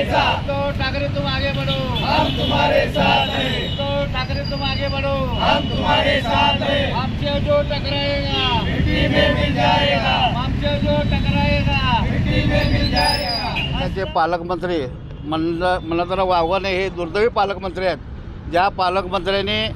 साथ, उद्धव ठाकरे तुम आगे बढ़ो, हम तुम्हारे साथ हैं, उद्धव ठाकरे तुम आगे बढ़ो, हम तुम्हारे साथ हैं। हमसे जो टकराएगा मिट्टी में मिल जाएगा, हमसे जो टकराएगा मिट्टी में मिल जाएगा। राज्याचे पालकमंत्री मला तर वावगाने हे दुर्दैवी पालकमंत्री आहेत. ज्या पालकमंत्र्यांनी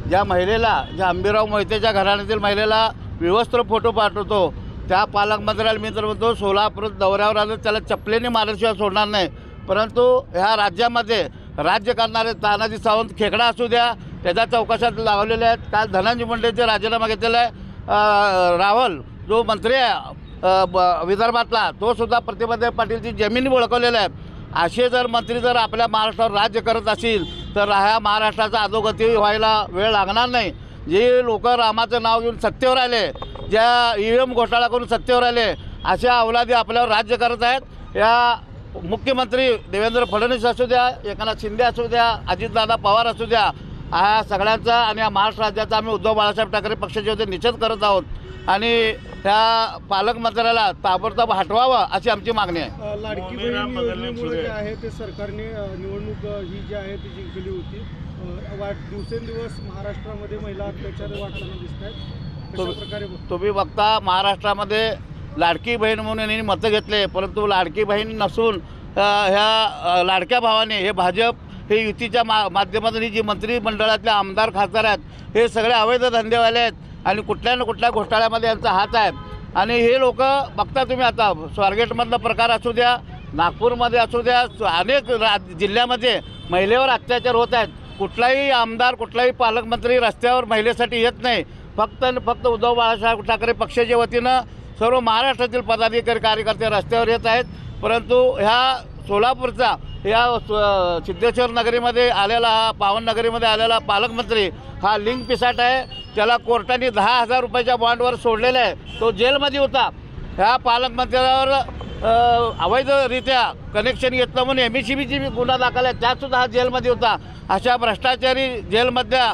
ज्या महिलेला, ज्या अंबिराव मोहितेच्या घराण्यातील महिलेला विवस्त्र फोटो पाठवतो, त्या पालकमंत्र्याला मी तर म्हणतो सोलापूर दौऱ्यावर आलं त्याला चपलेने मारल्याशिवाय सोडणार नाही. परंतु ह्या राज्यामध्ये राज्य करणारे तानाजी सावंत खेकडा असू द्या, त्याच्या चौकशात लावलेले आहेत. काल धनंजय मुंडेचे राजीनामा घेतलेला आहे. राहुल जो मंत्री आहे विदर्भातला, तो सुद्धा प्रतिभाताई पाटीलची जमीन बळकवलेला आहे. असे जर मंत्री जर आपल्या महाराष्ट्रावर राज्य करत असतील तर ह्या महाराष्ट्राचा अधोगती व्हायला वेळ लागणार नाही. जे लोक रामाचं नाव घेऊन सत्तेवर आले, ज्या EVM घोटाळा करून सत्तेवर आले, अशा अवलादी आपल्यावर राज्य करत आहेत. या मुख्यमंत्री देवेंद्र फडणवीस असू द्या, एकनाथ शिंदे असू द्या, अजितदादा पवार असू द्या, ह्या सगळ्यांचा आणि या महाराष्ट्र राज्याचा आम्ही उद्धव बाळासाहेब ठाकरे पक्षाचे होते निषेध करत आहोत आणि ह्या पालकमंत्र्याला ताबडतोब हटवावं अशी आमची मागणी आहे. लाडकी बहीण योजनेमुळे जे आहे ते सरकारने निवडणूक ही जी आहे ती जिंकली होती. दिवसेंदिवस महाराष्ट्रामध्ये महिला अत्याचार वाढताना दिसत आहेत. कशा प्रकारे तुम्ही बघता महाराष्ट्रामध्ये लाडकी बहीण म्हणून यांनी मतं घेतले, परंतु लाडकी बहीण नसून ह्या लाडक्या भावाने हे भाजप हे युतीच्या माध्यमातून ही जी मंत्रिमंडळातले आमदार खासदार आहेत हे सगळे अवैध धंदेवाले आहेत आणि कुठल्या ना कुठल्या घोटाळ्यामध्ये यांचा हात आहे. आणि हे लोक बघता तुम्ही आता स्वारगेटमधला प्रकार असू द्या, नागपूरमध्ये असू द्या, अनेक जिल्ह्यामध्ये महिलेवर अत्याचार होत आहेत. कुठलाही आमदार, कुठलाही पालकमंत्री रस्त्यावर महिलेसाठी येत नाही. फक्त उद्धव बाळासाहेब ठाकरे पक्षाच्या वतीनं सर्व महाराष्ट्रातील पदाधिकारी कार्यकर्ते रस्त्यावर येत आहेत. परंतु ह्या सोलापूरचा या सिद्धेश्वर नगरीमध्ये आलेला हा पावननगरीमध्ये आलेला पालकमंत्री हा लिंक पिसाट आहे. त्याला कोर्टाने 10,000 रुपयाच्या बॉन्डवर सोडलेला आहे. तो जेलमध्ये होता. ह्या पालकमंत्र्यावर अवैधरित्या कनेक्शन घेतलं म्हणून MECBची गुन्हा दाखल आहे, त्यातसुद्धा हा जेलमध्ये होता. अशा भ्रष्टाचारी जेलमधल्या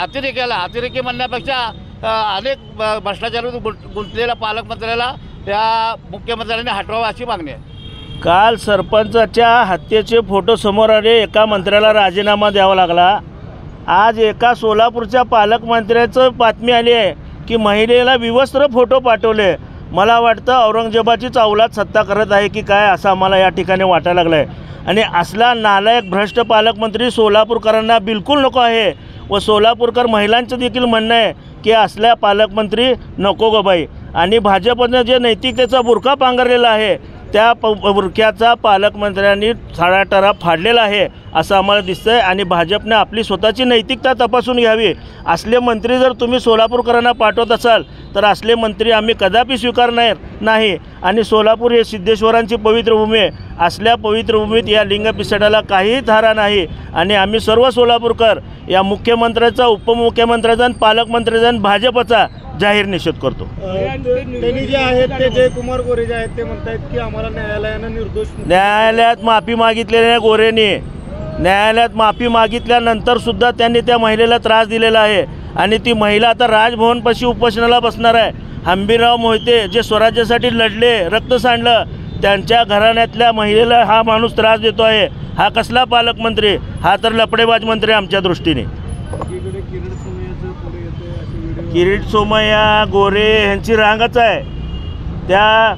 अतिरेकी म्हणण्यापेक्षा अनेक भ्रष्टाचारात गुंतलेल्या पालकमंत्र्याला या मुख्यमंत्र्यांनी हटवावं अशी मागणी आहे. काल सरपंचाच्या हत्येचे फोटो समोर आले, एका मंत्र्याला राजीनामा द्यावा लागला. आज एका सोलापूरच्या पालकमंत्र्याचं बातमी आली आहे की महिलेला विवस्त्र फोटो पाठवले. मला वाटतं औरंगजेबाचीच अवलाद सत्ता करत आहे की काय असं आम्हाला या ठिकाणी वाटायला लागलं आहे. आणि असला नालायक भ्रष्ट पालकमंत्री सोलापूरकरांना बिलकुल नको आहे. व सोलापूरकर महिलांचं देखील म्हणणं आहे की असल्या पालकमंत्री नको गो बाई. आणि भाजपनं जे नैतिकतेचा बुरखा पांघरलेला आहे त्या बुरख्याचा पालकमंत्र्यांनी थराटरा फाडलेला आहे असं आम्हाला दिसतं आहे. आणि भाजपने आपली स्वतःची नैतिकता तपासून घ्यावी. असले मंत्री जर तुम्ही सोलापूरकरांना पाठवत असाल तर असले मंत्री आम्ही कदापि स्वीकारणार नाही. आणि सोलापूर हे सिद्धेश्वरांची पवित्र भूमी आहे. असल्या पवित्र भूमीत या लिंग पिसाटाला काहीही थारा नाही. आणि आम्ही सर्व सोलापूरकर या मुख्यमंत्र्याचा, उपमुख्यमंत्र्याचा आणि पालकमंत्र्याचा आणि भाजपचा जाहीर निषेध करतो. त्यांनी जे आहेत ते जयकुमार गोरे जे आहेत ते म्हणतात की आम्हाला न्यायालयानं निर्दोष न्यायालयात माफी मागितलेल्या गोरेने न्यायालयात माफी मागितल्यानंतरसुद्धा त्यांनी त्या महिलेला त्रास दिलेला आहे. आणि ती महिला आता राजभवनपाशी उपोषणाला बसणार आहे. हंबीरराव मोहिते जे स्वराज्यासाठी लढले, रक्त सांडलं, त्यांच्या घराण्यातल्या महिलेला हा माणूस त्रास देतो आहे. हा कसला पालकमंत्री? हा तर लफडेबाज मंत्री आमच्या दृष्टीने. किरीट सोमय्या गोरे यांची रांगच आहे. त्या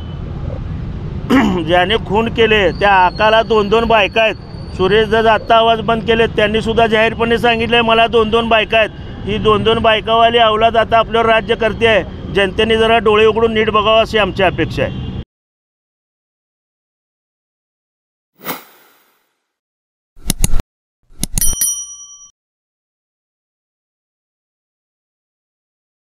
ज्याने खून केले त्या आकाला 2-2 बायका आहेत. सुरेश दादा आत्ता आवाज बंद केले, त्यांनीसुद्धा जाहीरपणे सांगितलं आहे मला 2-2 बायका आहेत. ही 2-2 बायकावाली अवलाद आता आपल्यावर राज्य करते आहे. जनतेने जरा डोळे उघडून नीट बघावं अशी आमची अपेक्षा आहे.